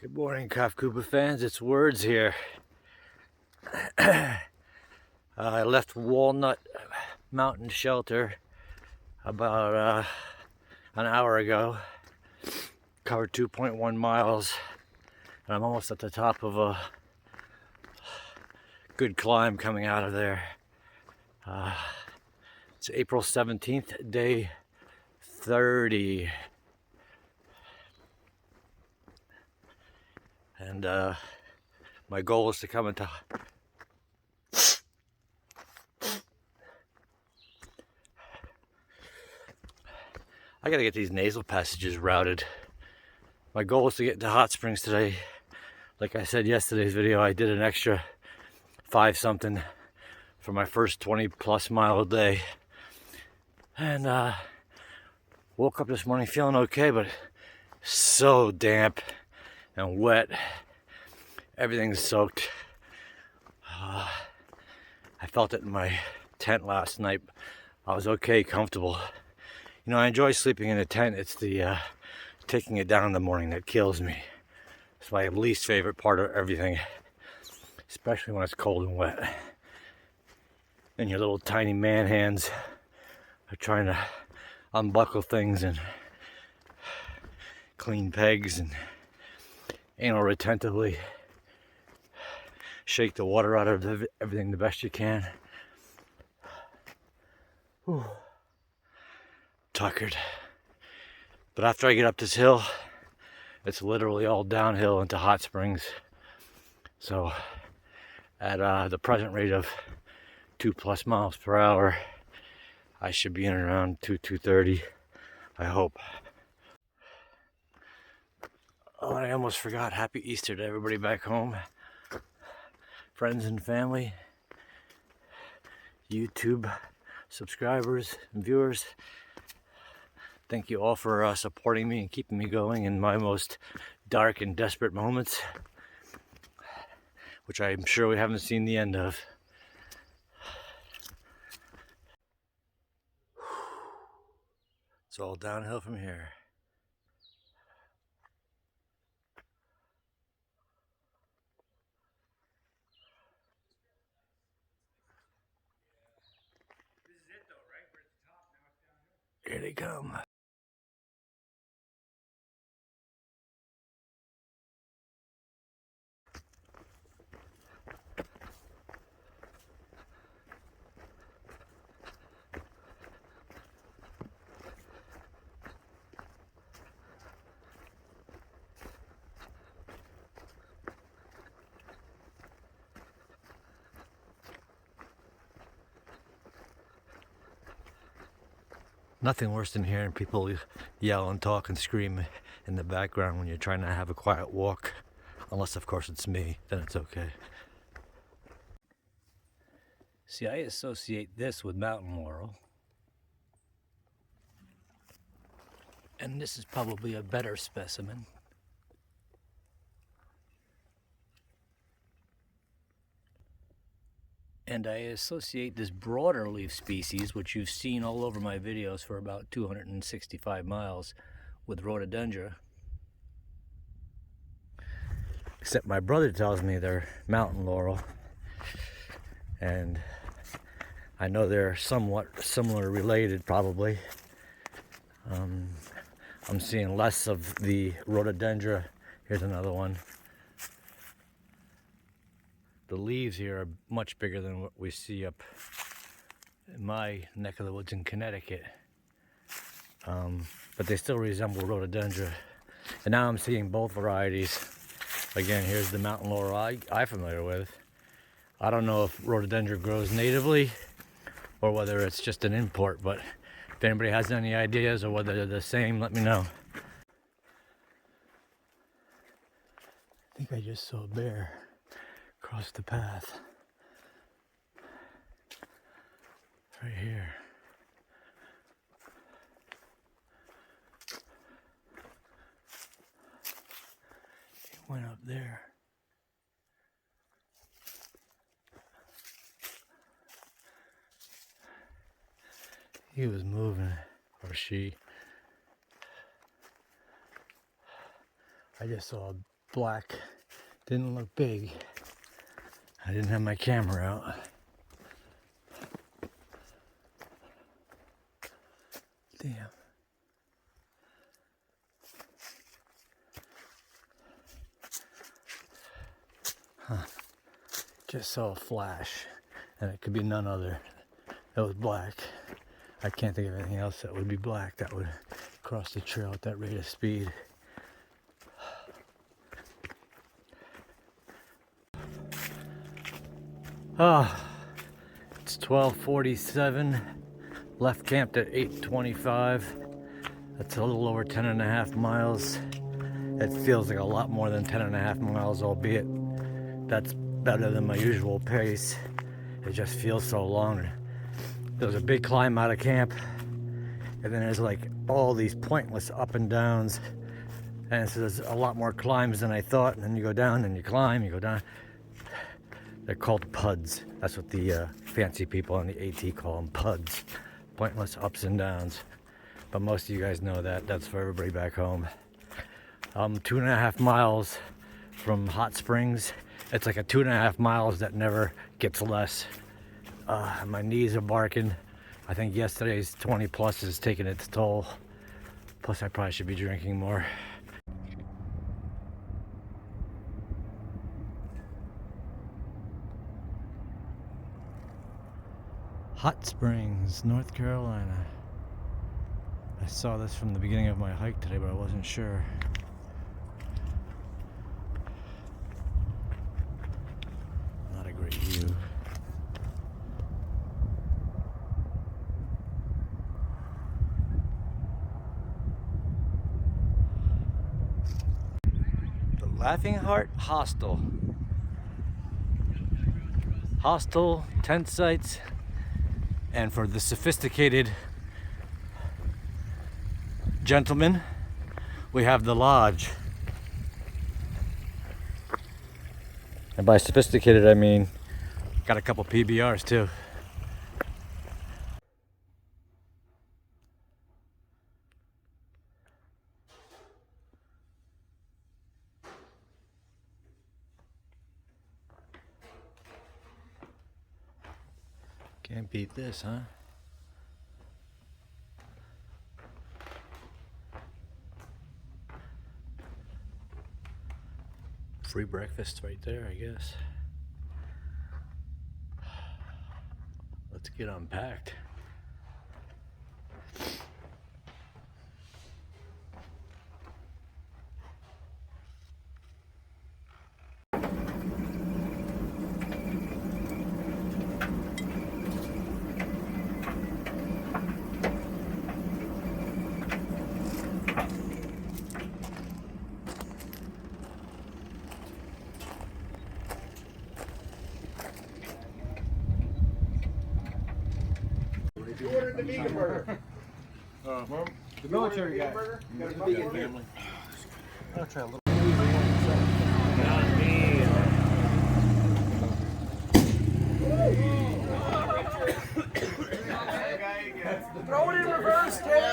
Good morning, Kafkuba fans. It's Words here. I left Walnut Mountain Shelter about an hour ago. Covered 2.1 miles, and I'm almost at the top of a good climb coming out of there. It's April 17th, day 30. And my goal is to come into I gotta get these nasal passages routed. My goal is to get into hot springs today. Like I said yesterday's video, I did an extra 5 something for my first 20 plus mile day. And woke up this morning feeling okay, but so damp and wet. Everything's soaked. I felt it in my tent last night. I was okay, comfortable. You know, I enjoy sleeping in a tent. It's the taking it down in the morning that kills me. It's my least favorite part of everything, especially when it's cold and wet. And your little tiny man hands are trying to unbuckle things and clean pegs and anal retentively shake the water out of everything the best you can. Whew. Tuckered. But after I get up this hill, it's literally all downhill into hot springs. So at the present rate of 2+ miles per hour, I should be in around 2:30, I hope. Oh, and I almost forgot. Happy Easter to everybody back home. Friends and family, YouTube subscribers and viewers. Thank you all for supporting me and keeping me going in my most dark and desperate moments, which I'm sure we haven't seen the end of. It's all downhill from here. This is it though, right? We're at the top, now it's downhill. Here they come. Nothing worse than hearing people yell and talk and scream in the background when you're trying to have a quiet walk. Unless, of course, it's me, then it's okay. See, I associate this with mountain laurel. And this is probably a better specimen. And I associate this broader leaf species, which you've seen all over my videos for about 265 miles, with rhododendra. Except my brother tells me they're mountain laurel. And I know they're somewhat similar related, probably. I'm seeing less of the rhododendra. Here's another one. The leaves here are much bigger than what we see up in my neck of the woods in Connecticut. But they still resemble rhododendra. And now I'm seeing both varieties. Again, here's the mountain laurel I'm familiar with. I don't know if rhododendra grows natively or whether it's just an import, but if anybody has any ideas or whether they're the same, let me know. I think I just saw a bear across the path. Right here. It went up there. He was moving, or she. I just saw a black. Didn't look big. I didn't have my camera out. Damn. Huh. Just saw a flash, and it could be none other. It was black. I can't think of anything else that would be black that would cross the trail at that rate of speed. Ah, it's 12:47. Left camped at 8:25. That's a little over 10.5 miles. It feels like a lot more than 10.5 miles, albeit that's better than my usual pace. It just feels so long. There's a big climb out of camp, and then there's like all these pointless up and downs, and so there's a lot more climbs than I thought. And then you go down and you climb, you go down. They're called PUDs. That's what the fancy people on the AT call them, PUDs. Pointless ups and downs. But most of you guys know that. That's for everybody back home. 2.5 miles from Hot Springs. It's like a 2.5 miles that never gets less. My knees are barking. I think yesterday's 20 plus is taking its toll. Plus I probably should be drinking more. Hot Springs, North Carolina. I saw this from the beginning of my hike today, but I wasn't sure. Not a great view. The Laughing Heart Hostel. Hostel, tent sites, and for the sophisticated gentlemen, we have the lodge. And by sophisticated, I mean got a couple PBRs too. Can't beat this, huh? Free breakfast right there, I guess. Let's get unpacked. You ordered the vegan burger. The military guy. Vegan family. I'll try a little. Throw it in reverse, Ted.